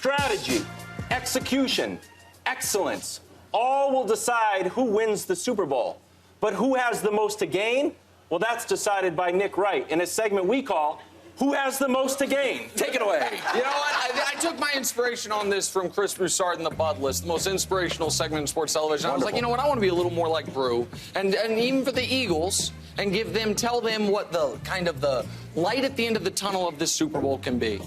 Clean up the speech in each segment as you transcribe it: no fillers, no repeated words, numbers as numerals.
strategy, execution, excellence, all will decide who wins the Super Bowl. But who has the most to gain? Well, that's decided by Nick Wright in a segment we call Who Has the Most to Gain? Take it away. You know what? I took my inspiration on this from Chris Broussard and the Bud List, the most inspirational segment in sports television. Wonderful. I was like, you know what? I want to be a little more like Brew, and even for the Eagles, and tell them what the kind of the light at the end of the tunnel of this Super Bowl can be.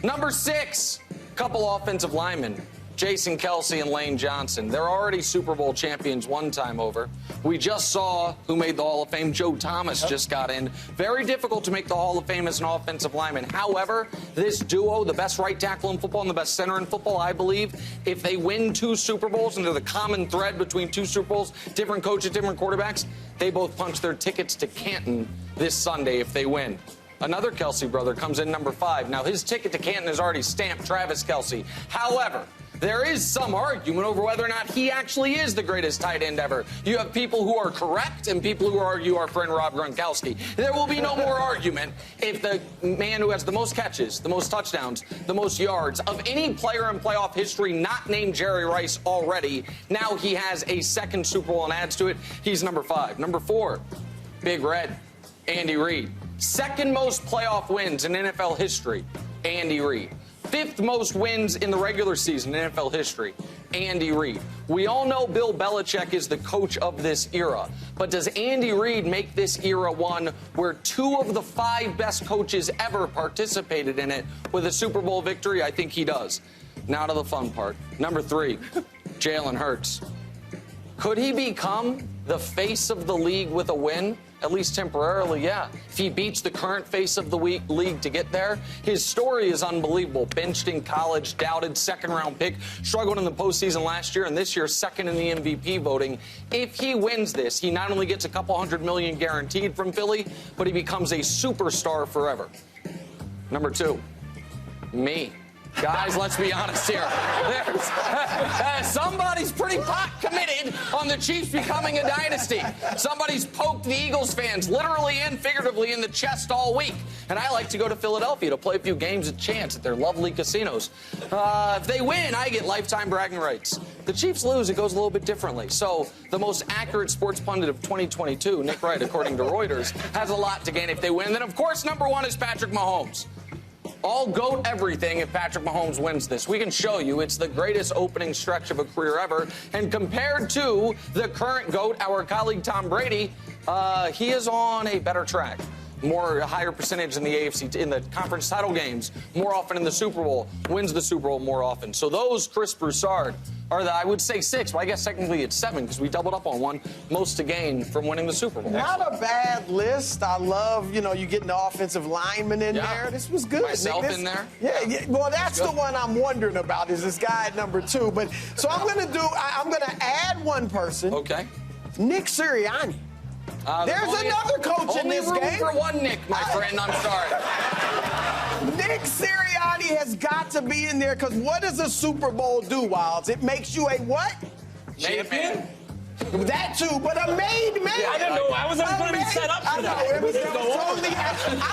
Number 6, couple offensive linemen. Jason Kelce and Lane Johnson. They're already Super Bowl champions one time over. We just saw who made the Hall of Fame. Joe Thomas just got in. Very difficult to make the Hall of Fame as an offensive lineman. However, this duo, the best right tackle in football and the best center in football, I believe, if they win 2 Super Bowls, and they're the common thread between 2 Super Bowls, different coaches, different quarterbacks, they both punch their tickets to Canton this Sunday if they win. Another Kelce brother comes in number 5. Now, his ticket to Canton is already stamped Travis Kelce. However, there is some argument over whether or not he actually is the greatest tight end ever. You have people who are correct and people who argue our friend Rob Gronkowski. There will be no more argument if the man who has the most catches, the most touchdowns, the most yards of any player in playoff history not named Jerry Rice already, now he has a second Super Bowl and adds to it. He's number 5. Number 4, Big Red, Andy Reid. Second most playoff wins in NFL history, Andy Reid. 5th most wins in the regular season in NFL history, Andy Reid. We all know Bill Belichick is the coach of this era, but does Andy Reid make this era one where 2 of the 5 best coaches ever participated in it with a Super Bowl victory? I think he does. Now to the fun part. Number 3, Jalen Hurts. Could he become the face of the league with a win? At least temporarily, yeah. If he beats the current face of the league to get there, his story is unbelievable. Benched in college, doubted, second-round pick, struggled in the postseason last year, and this year second in the MVP voting. If he wins this, he not only gets a couple $100 million guaranteed from Philly, but he becomes a superstar forever. Number 2, me. Guys, let's be honest here. Somebody's pretty pot committed on the Chiefs becoming a dynasty. Somebody's poked the Eagles fans literally and figuratively in the chest all week. And I like to go to Philadelphia to play a few games at chance at their lovely casinos. If they win, I get lifetime bragging rights. The Chiefs lose, it goes a little bit differently. So the most accurate sports pundit of 2022, Nick Wright, according to Reuters, has a lot to gain if they win. Then, of course, number 1 is Patrick Mahomes. All GOAT everything if Patrick Mahomes wins this. We can show you it's the greatest opening stretch of a career ever. And compared to the current GOAT, our colleague Tom Brady, he is on a better track. A higher percentage in the AFC, in the conference title games, more often in the Super Bowl, wins the Super Bowl more often. So those, Chris Broussard, are I would say 6, but I guess technically it's 7 because we doubled up on one, most to gain from winning the Super Bowl. Not a bad list. I love, you getting the offensive lineman in there. This was good. Myself in there? Yeah. Well, that's the one I'm wondering about is this guy at number 2. But so I'm going to add one person. Okay. Nick Sirianni. There's another coach in this game. Only room for one Nick, my friend. I'm sorry. Nick Sirianni has got to be in there because what does a Super Bowl do, Wildes? It makes you a what? Champion? That too, but a made man. I didn't know. I wasn't going to be set up for that. I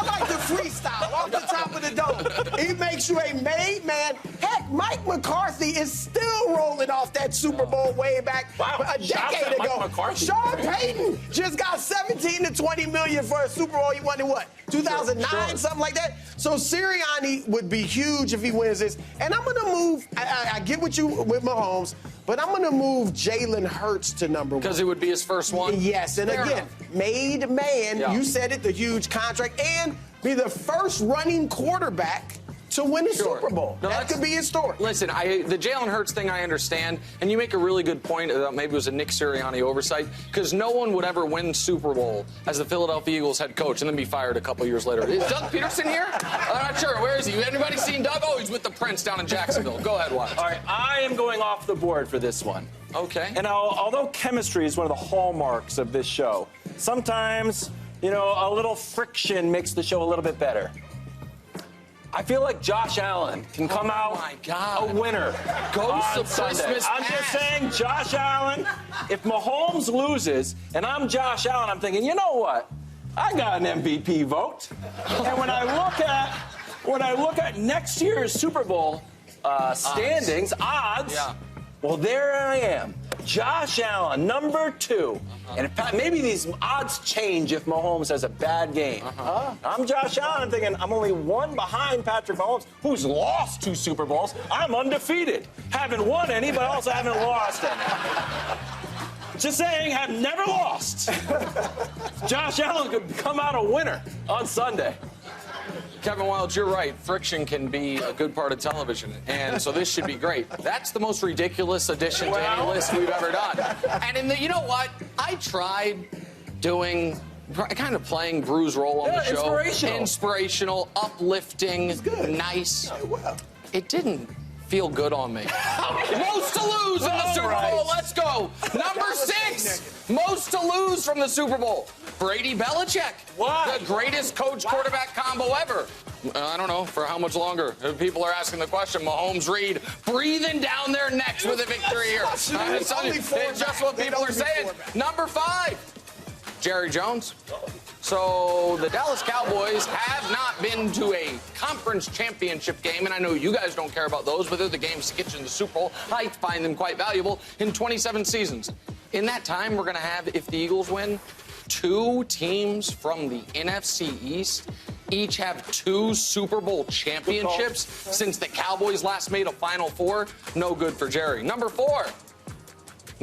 like the freestyle off the top of the dome. He makes you a made man. Heck, Mike McCarthy is still rolling off that Super Bowl way back a decade ago. Sean Payton just got 17 to 20 million for a Super Bowl. He won in what? 2009, something like that. So Sirianni would be huge if he wins this. And I'm going to move. I get what you with Mahomes, but I'm going to move Jalen Hurts to number 1. Because it would be his first one? Yes, and Fair again, enough. Made man, you said it, the huge contract, and be the first running quarterback to win a Super Bowl. No, that could be his story. Listen, the Jalen Hurts thing I understand, and you make a really good point that maybe it was a Nick Sirianni oversight, because no one would ever win Super Bowl as the Philadelphia Eagles head coach and then be fired a couple years later. Is Doug Peterson here? I'm not sure. Where is he? Anybody seen Doug? Oh, he's with the Prince down in Jacksonville. Go ahead, Watch. All right, I am going off the board for this one. Okay. And although chemistry is one of the hallmarks of this show, sometimes, a little friction makes the show a little bit better. I feel like Josh Allen can come out a winner. Ghost of Sunday. Christmas I'm just saying, Josh Allen, if Mahomes loses and I'm Josh Allen, I'm thinking, you know what? I got an MVP vote. And when I look at next year's Super Bowl, standings, odds. Yeah. Well, there I am. Josh Allen, number 2. And in fact, maybe these odds change if Mahomes has a bad game. I'm Josh Allen. I'm thinking I'm only 1 behind Patrick Mahomes, who's lost 2 Super Bowls. I'm undefeated. Haven't won any, but also haven't lost any. Just saying, have never lost. Josh Allen could come out a winner on Sunday. Kevin Wildes, you're right. Friction can be a good part of television, and so this should be great. That's the most ridiculous addition to any list we've ever done. And you know what? I tried doing kind of playing Brew's role on the show. Inspirational, uplifting, nice. It didn't feel good on me. Most to lose in the Super Bowl. Let's go. Number 6. Most to lose from the Super Bowl. Brady Belichick. What? The greatest coach-quarterback combo ever. I don't know for how much longer. People are asking the question. Mahomes, Reid, breathing down their necks with a victory here. It's just what people are saying. Number 5. Jerry Jones. So the Dallas Cowboys have not been to a conference championship game, and I know you guys don't care about those, but they're the games to get you in the Super Bowl. I find them quite valuable in 27 seasons. In that time, we're going to have, if the Eagles win, 2 teams from the NFC East each have 2 Super Bowl championships since the Cowboys last made a Final Four. No good for Jerry. Number 4.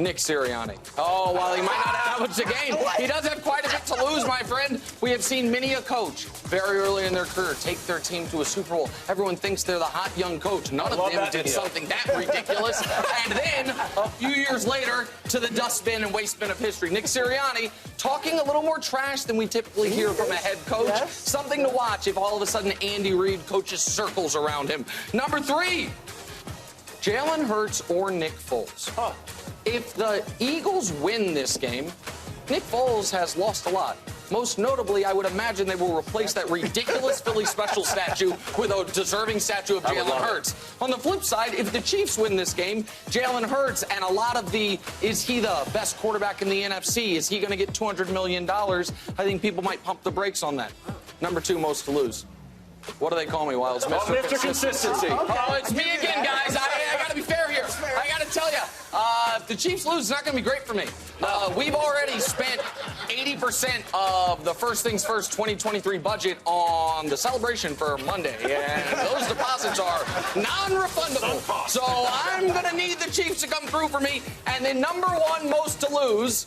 Nick Sirianni. Oh, while he might not have much to gain, he does have quite a bit to lose, my friend. We have seen many a coach very early in their career take their team to a Super Bowl. Everyone thinks they're the hot young coach. None of them did something that ridiculous. And then, a few years later, to the dustbin and waste bin of history. Nick Sirianni talking a little more trash than we typically hear from a head coach. Something to watch if all of a sudden Andy Reid coaches circles around him. Number 3, Jalen Hurts or Nick Foles. If the Eagles win this game, Nick Foles has lost a lot. Most notably, I would imagine they will replace that ridiculous Philly special statue with a deserving statue of Jalen Hurts. On the flip side, if the Chiefs win this game, Jalen Hurts and a lot of is he the best quarterback in the NFC? Is he going to get $200 million? I think people might pump the brakes on that. Number 2, most to lose. What do they call me, Wildes? Mr. Consistency. Oh, it's me again, guys. I got to be fair here. I got to tell you, if the Chiefs lose, it's not going to be great for me. We've already spent 80% of the First Things First 2023 budget on the celebration for Monday, and those deposits are non-refundable. So I'm going to need the Chiefs to come through for me. And then number 1 most to lose,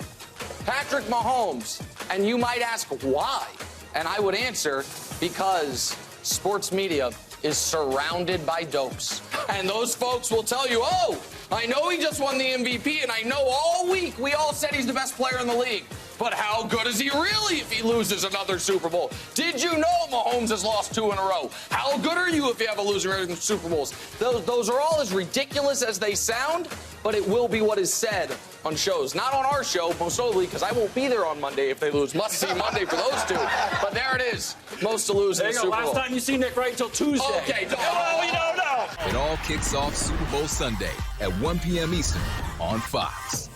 Patrick Mahomes. And you might ask why, and I would answer because sports media is surrounded by dopes. And those folks will tell you, oh, I know he just won the MVP, and I know all week we all said he's the best player in the league. But how good is he really if he loses another Super Bowl? Did you know Mahomes has lost 2 in a row? How good are you if you have a losing record in Super Bowls? Those are all as ridiculous as they sound, but it will be what is said on shows. Not on our show, most notably, because I won't be there on Monday if they lose. Must see Monday for those 2. But there it is. Most to lose in the Super Bowl. Last time you see Nick Wright until Tuesday. Okay. Oh, we don't know. It all kicks off Super Bowl Sunday at 1 p.m. Eastern on Fox.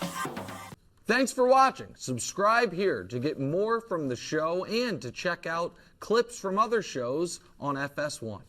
Thanks for watching. Subscribe here to get more from the show and to check out clips from other shows on FS1.